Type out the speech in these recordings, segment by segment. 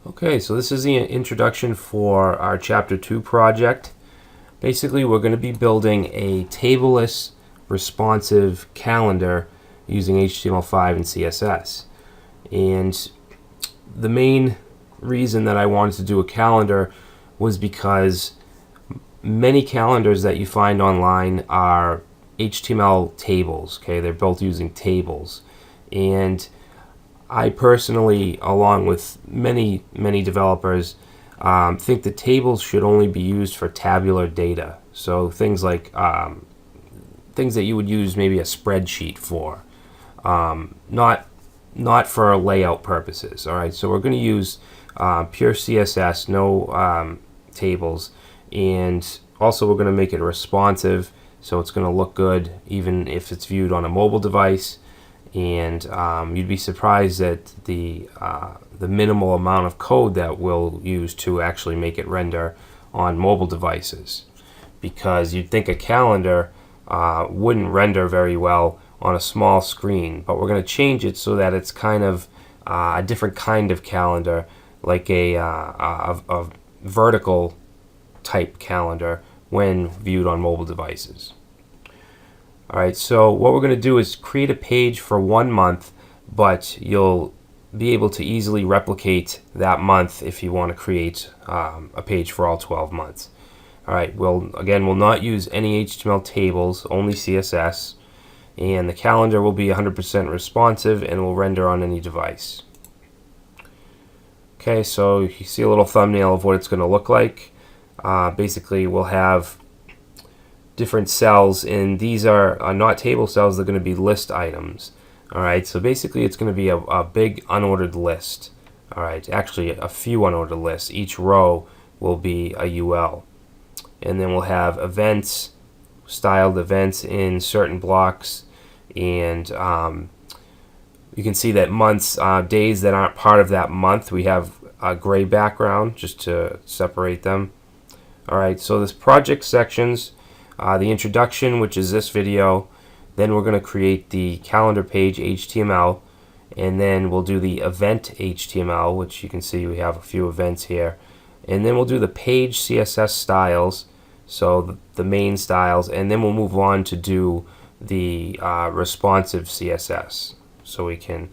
Okay, so this is the introduction for our Chapter 2 project. Basically, we're going to be building a tableless responsive calendar using HTML5 and CSS. And the main reason that I wanted to do a calendar was because many calendars that you find online are HTML tables. Okay, they're built using tables. And I personally, along with many developers, think that tables should only be used for tabular data. So things like things that you would use maybe a spreadsheet for, not for layout purposes. All right, so we're going to use pure CSS, no tables, and also we're going to make it responsive, so it's going to look good even if it's viewed on a mobile device. And you'd be surprised at the minimal amount of code that we'll use to actually make it render on mobile devices, because you'd think a calendar wouldn't render very well on a small screen, but we're going to change it so that it's kind of a different kind of calendar, like a vertical type calendar when viewed on mobile devices. Alright, so what we're going to do is create a page for 1 month, but you'll be able to easily replicate that month if you want to create a page for all 12 months. Alright, we'll not use any HTML tables, only CSS, and the calendar will be 100% responsive and will render on any device. Okay, so you see a little thumbnail of what it's going to look like. Basically, we'll have different cells, and these are not table cells, they're going to be list items. Alright, so basically it's going to be a big unordered list. Alright, actually a few unordered lists. Each row will be a UL. And then we'll have events, styled events in certain blocks, and you can see that months, days that aren't part of that month, we have a gray background just to separate them. Alright, so this project sections, the introduction, which is this video, then we're going to create the calendar page HTML, and then we'll do the event HTML, which you can see we have a few events here, and then we'll do the page CSS styles, so the main styles, and then we'll move on to do the responsive CSS, so it can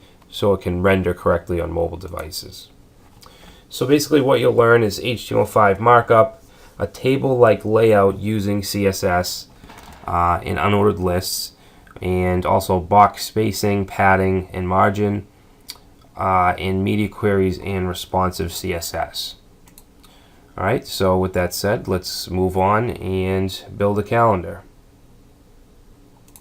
render correctly on mobile devices. So basically what you'll learn is HTML5 markup, a table-like layout using CSS in unordered lists, and also box spacing, padding, and margin in media queries and responsive CSS. Alright, so with that said, let's move on and build a calendar.